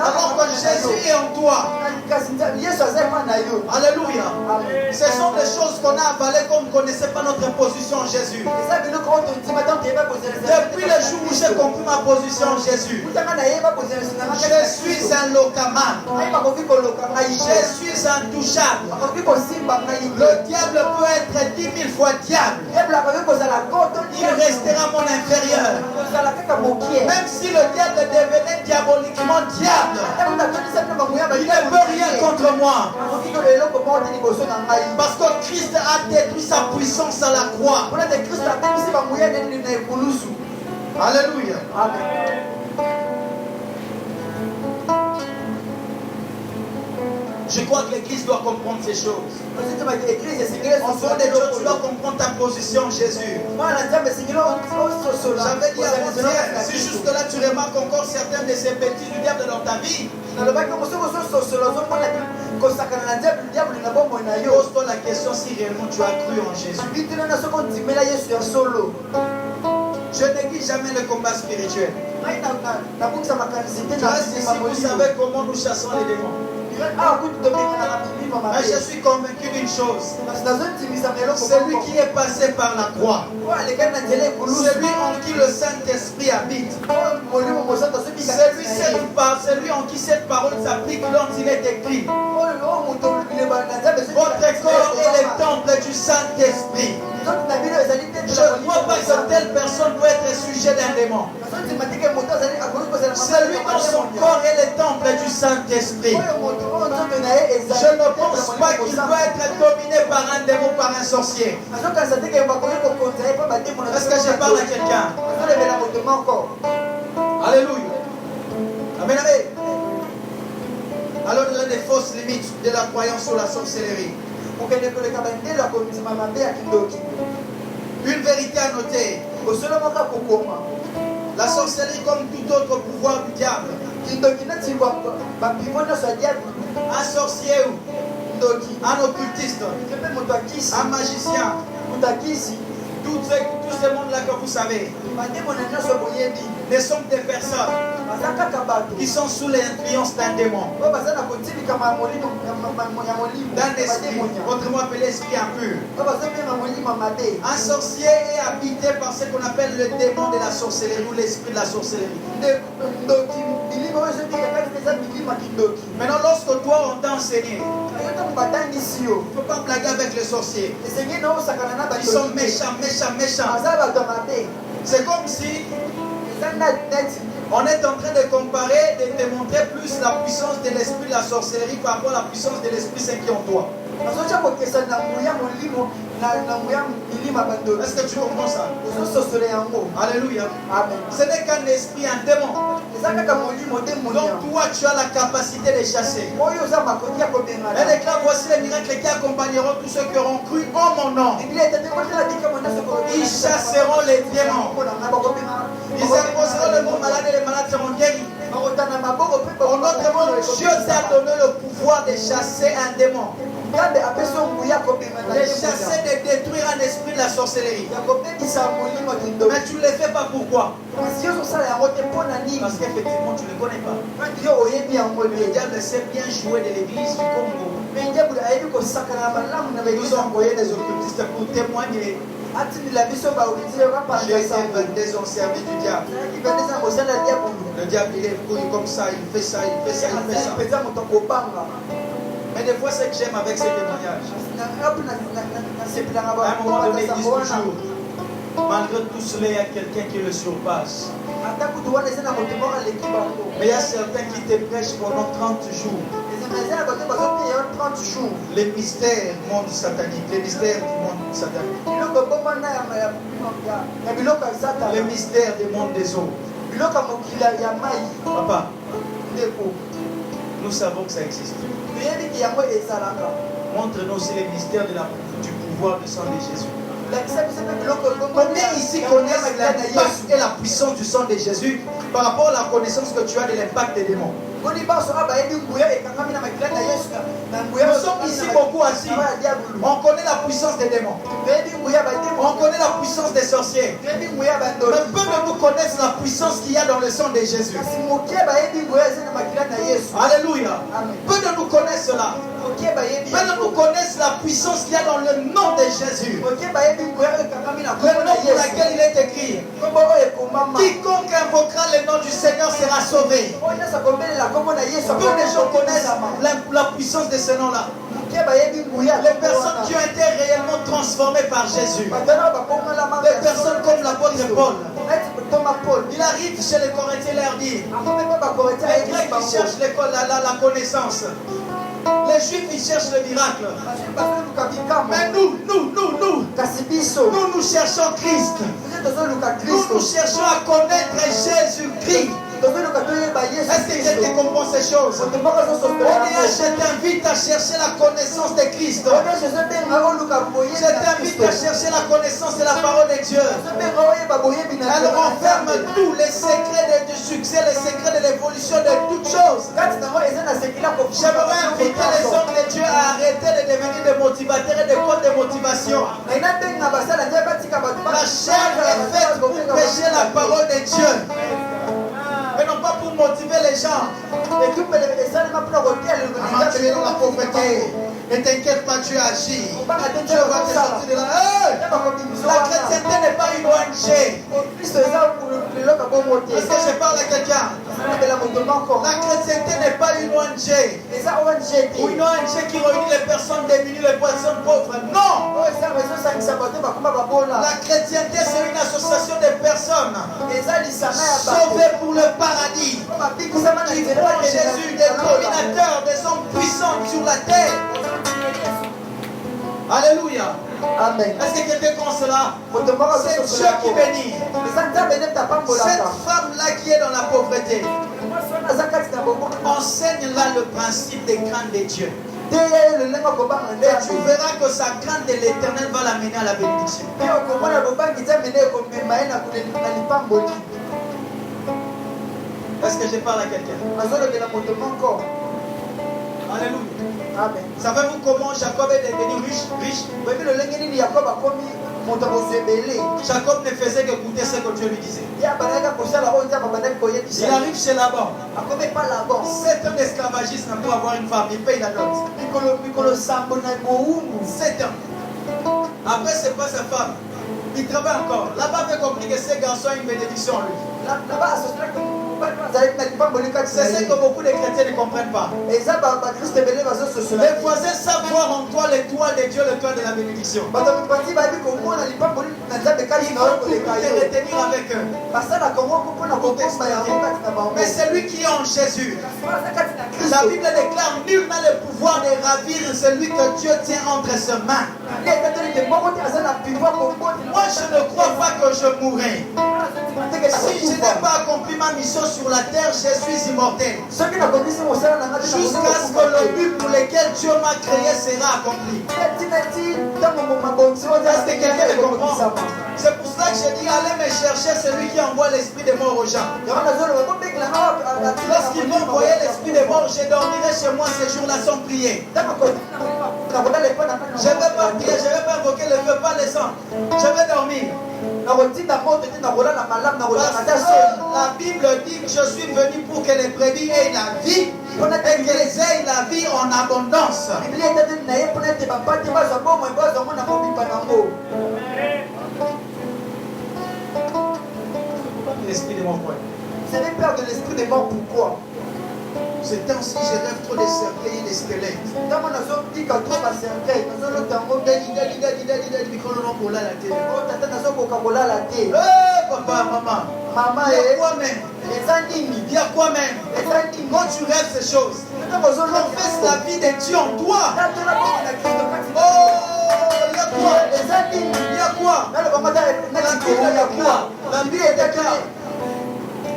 [SPEAKER 1] alors que Jésus est en toi? Alléluia. Ce sont des choses qu'on a avalées comme on ne connaissait pas notre position en Jésus. Depuis le jour où j'ai compris ma position en Jésus, je suis un locaman. Je suis intouchable. Le diable peut être 10 000 fois diable. Il restera mon inférieur. Même si le diable devenait diaboliquement diable, il ne peut rien contre moi. Parce que Christ a détruit sa puissance à la croix. Alléluia. Je crois que l'Église doit comprendre ces choses. En faisant des choses, tu dois comprendre ta position en Jésus. J'avais dit avant-hier, si jusque là tu remarques encore certaines de ces bêtises du diable dans ta vie, pose-toi la question si réellement tu as cru en Jésus. Je néglige jamais le combat spirituel. Si vous savez comment nous chassons les démons. Mais je suis convaincu d'une chose. Celui qui est passé par la croix, celui en qui le Saint-Esprit habite, celui en qui cette parole s'applique dont il est écrit. Votre corps est le temple du Saint-Esprit. Je ne crois pas que telle personne doit être sujet d'un démon. Celui dont son corps est le temple du Saint-Esprit. Je ne pense pas qu'il doit être dominé par un démon, par un sorcier. Est-ce que je parle à quelqu'un? Alléluia. Amen, amen. Alors il y a des fausses limites de la croyance sur la sorcellerie. Une vérité à noter. La sorcellerie, comme tout autre pouvoir du diable, un sorcier, un occultiste, un magicien, tous ces mondes-là que vous savez, ne sont des personnes qui sont sous l'influence d'un démon, d'un esprit, autrement appelé esprit impur. Un sorcier est habité par ce qu'on appelle le démon de la sorcellerie ou l'esprit de la sorcellerie. Maintenant, lorsque toi on t'a enseigné, il ne faut pas blaguer avec les sorciers. Ils sont méchants. C'est comme si on est en train de comparer, de te montrer plus la puissance de l'esprit de la sorcellerie par rapport à la puissance de l'esprit saint qui est en toi. Est-ce que tu comprends ça? Alléluia. Ce n'est qu'un esprit, un démon. Donc toi tu as la capacité de chasser. Elle déclare, voici les miracles qui accompagneront tous ceux qui auront cru en mon nom. Ils chasseront les démons. Ils imposeront le mot malade et les malades seront guéris. En notre monde, Dieu t'a donné le pouvoir de chasser un démon. De chasser, de détruire un esprit de la sorcellerie. Mais tu ne le fais pas pourquoi? Parce qu'effectivement tu ne le connais pas. Le diable sait bien jouer de l'église du Congo. Nous ont envoyé des occultistes pour témoigner. J'ai été 22 ans servi du diable. Le diable il est fouillé comme ça, il fait ça. Mais des fois, ce que j'aime avec ces témoignages, à un moment donné, ils disent toujours, malgré tout cela, il y a quelqu'un qui le surpasse. Mais il y a certains qui te prêchent pendant 30 jours. Les mystères du monde satanique, les mystères du monde satanique, les mystères du monde des eaux. Papa, nous savons que ça existe. Montre-nous aussi les mystères du pouvoir du sang de Jésus. Combien ici connaissent l'impact et la puissance du sang de Jésus par rapport à la connaissance que tu as de l'impact des démons? Nous sommes ici beaucoup assis. On connaît la puissance des démons. On connaît la puissance des sorciers. Mais peu de nous connaissent la puissance qu'il y a dans le sang de Jésus. Alléluia. Peu de nous connaissent cela. Peu de nous connaissent la puissance qu'il y a dans le nom de Jésus. Le nom pour lequel il est écrit: quiconque invoquera le nom du Seigneur sera sauvé. Peu de gens connaissent la puissance de ce nom-là. Les personnes qui ont été réellement transformées par Jésus. Les personnes comme l'apôtre Paul. Il arrive chez les Corinthiens et leur dit: les Grecs qui cherchent la connaissance. Les Juifs ils cherchent le miracle. Mais nous cherchons Christ. Nous cherchons à connaître Jésus-Christ. Est-ce que quelqu'un comprend ces choses? Je t'invite à chercher la connaissance de Christ. Je t'invite à chercher la connaissance de la parole de Dieu. Elle renferme tous les secrets du succès, les secrets de l'évolution de toutes choses. J'aimerais inviter les hommes de Dieu à arrêter de devenir des motivateurs et des coachs de motivation. La chair est faite pour prêcher la parole de Dieu. Mais non pas pour motiver les gens. Avant tu es dans la pauvreté. Ne t'inquiète pas, tu agis. Dieu va te sortir de là. La chrétienté n'est pas une ONG. Est-ce que je parle à quelqu'un? La chrétienté n'est pas une ONG. Ou une ONG qui réunit les personnes démunies, les personnes pauvres. Non. La chrétienté, c'est une association de personnes sauvées pour le paradis. Qui croient en Jésus, des dominateurs, des hommes puissants sur la terre. Alléluia. Amen. Est-ce que quelqu'un comprend cela? C'est Dieu qui bénit. Cette femme-là qui est dans la pauvreté, enseigne-là le principe des craintes de Dieu. Et tu verras que sa crainte de l'Éternel va l'amener à la bénédiction. Est-ce que je parle à quelqu'un? Alléluia. Amen. Savez-vous comment Jacob est devenu riche? Jacob ne faisait qu'écouter ce que Dieu lui disait. Il arrive chez Laban. C'est un esclavagiste pour avoir une femme. Il paye la dot. 7 ans. Après, c'est pas sa femme. Il travaille encore. Là-bas, avait compris que ce garçon a une bénédiction en lui. C'est ce que beaucoup de chrétiens ne comprennent pas. Les voisins savent voir en toi l'étoile de Dieu, le cœur de la bénédiction. Ils vont te retenir avec eux. Mais c'est lui qui est en Jésus. La Bible déclare: nul n'a le pouvoir de ravir celui que Dieu tient entre ses mains. Moi, je ne crois pas que je mourrai. Si je n'ai pas accompli ma mission sur la terre, je suis immortel. Jusqu'à ce que le but pour lequel Dieu m'a créé sera accompli. Est-ce que quelqu'un le comprend? C'est pour cela que je dis: allez me chercher celui qui envoie l'esprit de mort aux gens. Lorsqu'ils vont envoyer l'esprit de mort, je dormirai chez moi ces jours-là sans prier. Je ne vais pas prier, je ne vais pas invoquer le feu, pas le sang. Je vais dormir. Parce que la Bible dit que je suis venu pour que les brebis aient la vie et qu'ils aient la vie en abondance. L'esprit de mort,
[SPEAKER 2] Vous avez peur de l'esprit de mort, pourquoi?
[SPEAKER 1] Ce temps-ci, je rêve trop des cercueils et des squelettes. Papa, maman. Il y a quoi même? Il y a quoi même? Quand tu rêves ces choses, confesse la vie de Dieu en toi. Oh, il y a quoi? Il y a quoi? La Bible déclare: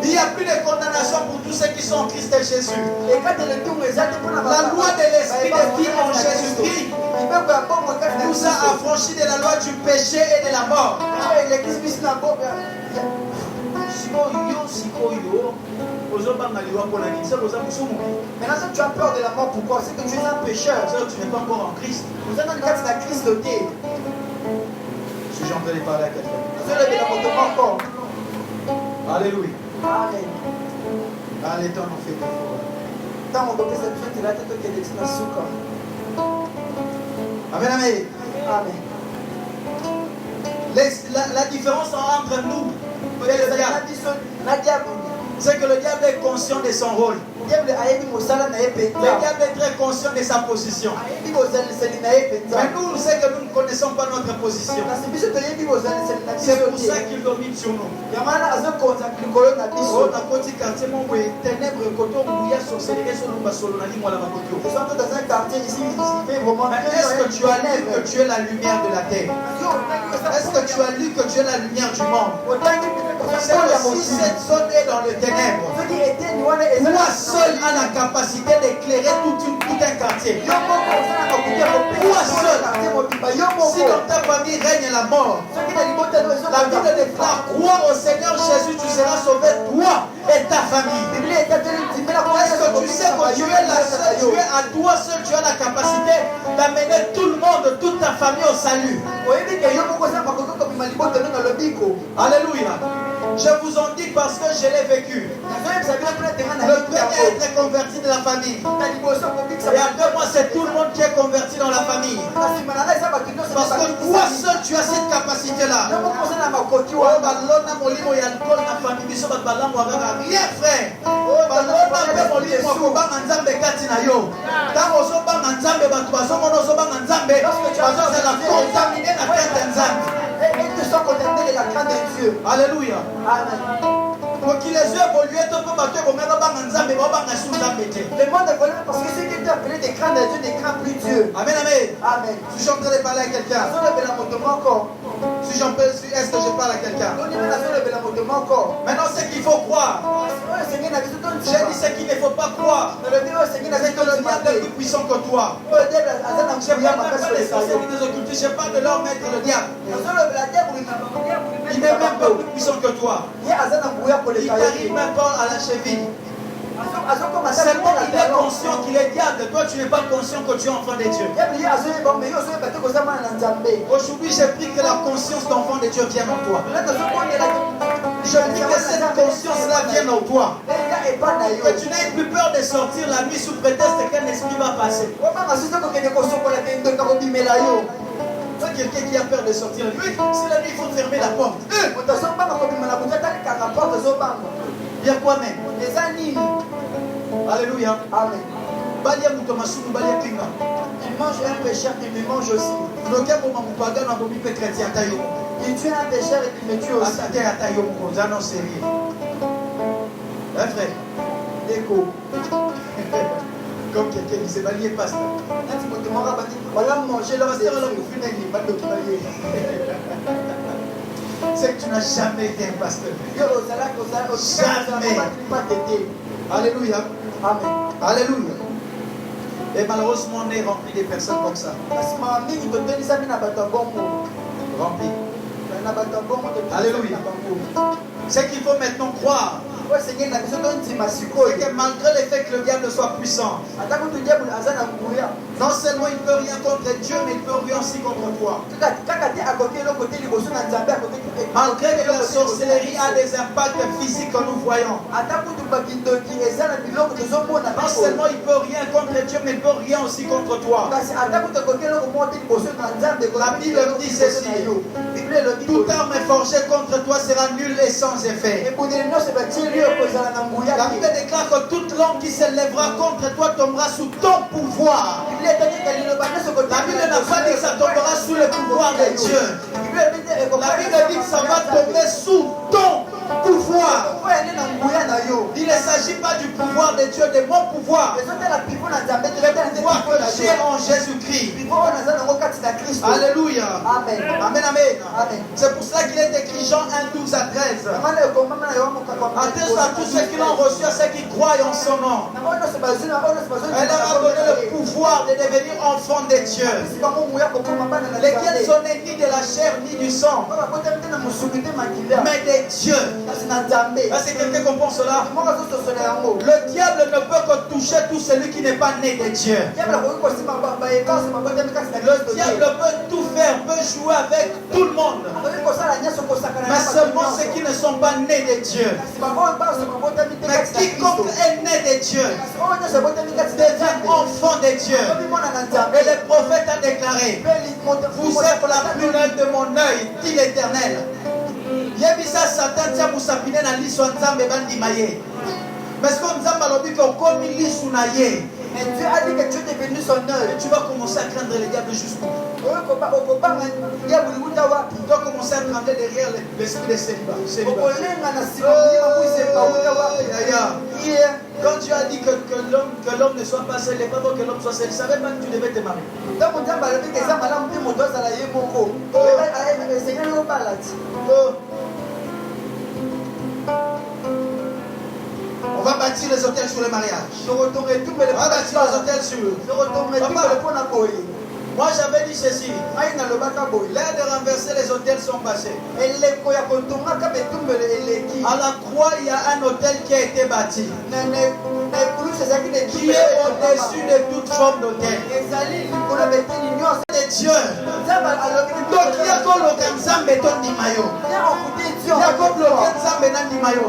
[SPEAKER 1] il n'y a plus de condamnation pour tous ceux qui sont en Christ et Jésus. La loi de l'esprit de vie en Jésus-Christ nous a affranchis de la loi du péché et de la mort.
[SPEAKER 2] Maintenant, tu as peur de la mort. Pourquoi? C'est que tu es un pécheur.
[SPEAKER 1] Tu n'es pas encore en Christ.
[SPEAKER 2] Vous êtes dans le cadre de la Christ de Dieu.
[SPEAKER 1] Suis-je en train de parler à quelqu'un?
[SPEAKER 2] Vous avez la moto encore.
[SPEAKER 1] Alléluia.
[SPEAKER 2] Amen.
[SPEAKER 1] Allez, t'en fait des fois.
[SPEAKER 2] Tant on doit se faire de la tête qui est dans souka.
[SPEAKER 1] Amen, amen.
[SPEAKER 2] Amen.
[SPEAKER 1] La différence entre nous et le diable, c'est que le diable est conscient de son rôle. Le diable est très conscient de sa position. Mais nous, c'est que nous ne connaissons pas notre position. C'est pour ça qu'il domine sur nous. Est-ce que tu as lu que tu es la lumière de la terre? Est-ce que tu as lu que tu es la lumière du monde? C'est que si cette zone est dans le ténèbre, toi seul a la capacité d'éclairer tout un quartier. Toi seul. Si dans ta famille règne la mort, la Bible déclare: crois au Seigneur Jésus, tu seras sauvé, toi et ta famille. Est-ce que tu sais que tu es la seule, tu es à toi seul, tu as la capacité d'amener tout le monde, toute ta famille au salut? Alléluia. Je vous en dis parce que je l'ai vécu. Le premier à être converti de la famille. Et après moi, c'est tout le monde qui est converti dans la famille. Parce que toi seul, tu as cette capacité-là. Rien, frère. Alléluia. Donc il les yeux évolués, le
[SPEAKER 2] monde évolue parce que ceux qui étaient appelés des crânes de Dieu, des crânes plus Dieu.
[SPEAKER 1] Amen, amen.
[SPEAKER 2] Amen.
[SPEAKER 1] Si je suis en train de parler à quelqu'un, si est-ce que je parle à quelqu'un? Maintenant, ce qu'il faut croire. J'ai dit ce qu'il ne faut pas croire. C'est que le diable est plus puissant que toi. Je ne parle pas des sorciers des occultistes, je parle de leur maître, le diable. Il n'est même pas plus puissant que toi. Il n'arrive même pas à la cheville. Seulement il est conscient qu'il est diable. Toi tu n'es pas conscient que tu es enfant de Dieu. Aujourd'hui j'ai pris que la conscience d'enfant de Dieu vienne en toi. Je prie que cette conscience-là vienne en toi. Que tu n'aies plus peur de sortir la nuit sous prétexte qu'un esprit va passer. C'est quelqu'un qui a peur de sortir la nuit. Si la nuit il faut fermer la porte. Il y a quoi même? Alléluia.
[SPEAKER 2] Amen.
[SPEAKER 1] Il mange un pécheur, il me mange aussi.
[SPEAKER 2] Il tue un pécheur et il me tue aussi.
[SPEAKER 1] Un frère, écho. Comme quelqu'un disait, balier pasteur.
[SPEAKER 2] Voilà manger leur
[SPEAKER 1] c'est que tu n'as jamais été un pasteur. Jamais. Alléluia.
[SPEAKER 2] Amen.
[SPEAKER 1] Alléluia. Et malheureusement, on est rempli de personnes comme ça. Rempli. Alléluia. Ce qu'il faut maintenant croire, c'est que malgré le fait que le diable soit puissant, non seulement il ne peut rien contre Dieu, mais il peut rien aussi contre toi. Malgré que la sorcellerie a des impacts physiques que nous voyons, non seulement il ne peut rien contre Dieu, mais il ne peut rien aussi contre toi. La Bible dit ceci: toute arme forgée contre toi sera nulle et sans effet. La Bible déclare que toute langue qui s'élèvera contre toi tombera sous ton pouvoir. La Bible n'a pas dit que ça tombera sous le pouvoir de Dieu. La Bible dit que ça va tomber sous ton pouvoir. Il ne s'agit pas du pouvoir de Dieu, de mon pouvoir. Le pouvoir que j'ai en Jésus-Christ. Alléluia.
[SPEAKER 2] Amen.
[SPEAKER 1] Amen, amen. C'est pour cela qu'il est écrit Jean 1, 12 à 13. Adresse à tous ceux qui l'ont reçu, à ceux qui croient en son nom. Elle leur a donné le pouvoir de devenir enfants de Dieu. Lesquels sont nés ni de la chair ni du sang, mais de Dieu. Est-ce que quelqu'un comprend cela? Le diable ne peut que toucher tout celui qui n'est pas né de Dieu. Le diable peut tout faire, peut jouer avec tout le monde, mais seulement ceux qui ne sont pas nés de Dieu. Mais quiconque est né de Dieu devient enfant de Dieu. Et le prophète a déclaré: vous êtes la prunelle de mon œil, dit l'Éternel. Yebisa Satan tia musapine na liso nzambe bandimaye. Mais ce qu'on Nzamba lobi ko komi lisu na ye. Mais Dieu a dit que tu es devenu son œil. Tu vas commencer à craindre le diable jusqu'où? Tu dois commencer à trembler derrière l'esprit de célibat. Quand Dieu a dit que l'homme ne soit pas seul, il n'est pas bon que l'homme soit seul. Il ne savait pas que tu devais te marier. On va bâtir les hôtels sur le mariage. On va bâtir les hôtels sur. Moi j'avais dit ceci. L'ère de renverser les hôtels sont passés. À la croix, il y a un hôtel qui a été bâti, qui est au-dessus de toute forme d'hôtel. C'est Dieu. Donc il y a comme le Nzambe ton Nimayo. Il y a comme le Nzambe nan Nimayo.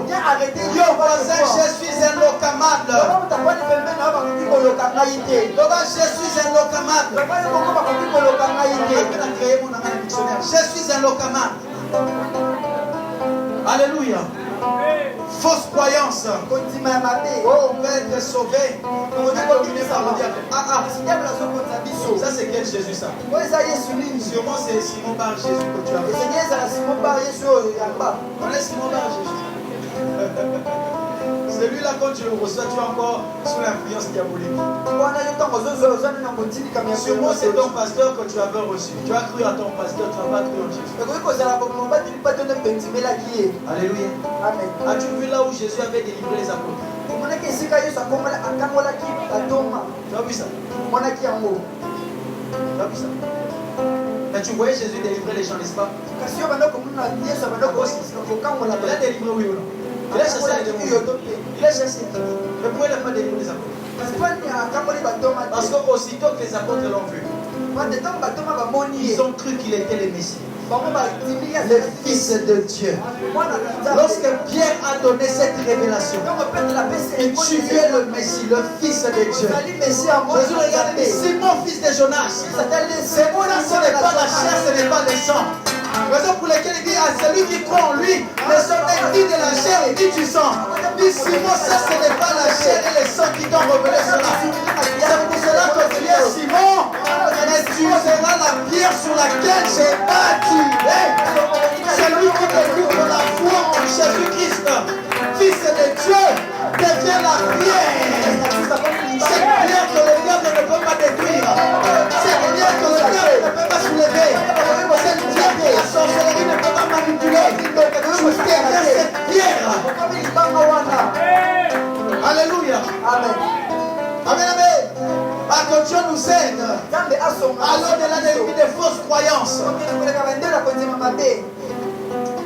[SPEAKER 1] Yo voisin, je suis un locamade. Je suis un locamade. Je suis un locamade. Alléluia. Fausse croyance. Oh, on peut être sauvé. Ça c'est quel Jésus ça? Sûrement c'est Simon Bar Jésus que tu as. Connais Simon Bar Jésus? Celui-là, quand tu le reçois, tu es encore sous l'influence diabolique. Sûrement c'est ton pasteur que tu avais reçu. Tu as cru à ton pasteur, tu n'as pas cru en Jésus. Alléluia. As-tu vu là où Jésus avait délivré les apôtres? Tu as vu ça? Tu as vu ça? Mais tu voyais Jésus délivrer les gens, n'est-ce pas? Il a délivré, oui ou non? Il a chassé les démons. Il a chassé. Mais pourquoi il n'a pas délivré les apôtres? Parce qu'aussitôt que les apôtres l'ont vu, ils ont cru qu'il était le Messie, le Fils de Dieu. Lorsque Pierre a donné cette révélation, tu es le Messie, le Fils de Dieu. Jésus regarde, Simon, fils de Jonas, c'est moi, ce n'est pas la chair, ce n'est pas le sang. Raison pour laquelle il dit à celui qui croit en lui, le sang n'est ni de la chair ni du sang. Dit Simon, ça ce n'est pas la chair et le sang qui t'ont révélé cela. C'est pour cela que tu es Simon, mais tu seras la pierre sur laquelle j'ai bâti. Celui qui découvre la foi en Jésus-Christ, Fils de Dieu, devient la pierre. Cette pierre que le diable ne peut pas détruire. Cette pierre que le diable ne peut pas soulever. Cette pierre que la sorcellerie ne peut pas manipuler. Tu deviens cette pierre. Alléluia. Amen. Amen, amen. Parce que Dieu nous aide. Alors de là des fausses croyances.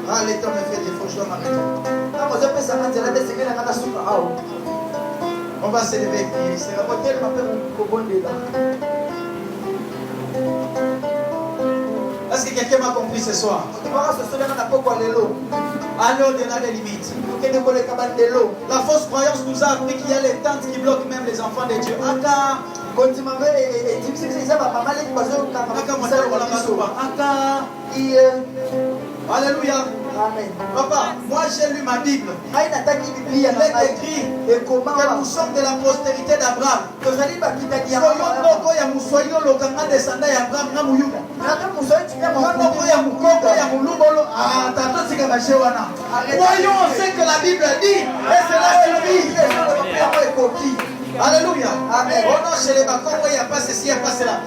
[SPEAKER 1] Ah, les temps me fait des faux, je dois m'arrêter. On va s'élever et prier. Est-ce que quelqu'un m'a compris ce soir? Allez au-delà des limites. La fausse croyance nous a appris qu'il y a les tentes qui bloquent même les enfants de Dieu. Alléluia. Amen. Papa, moi j'ai lu ma Bible. Il est écrit que nous sommes de la postérité d'Abraham. Voyons ce que la Bible dit et cela suffit. Alléluia. Amen. Oh non, chez les Bakongo, il n'y a pas ceci, il n'y a pas cela.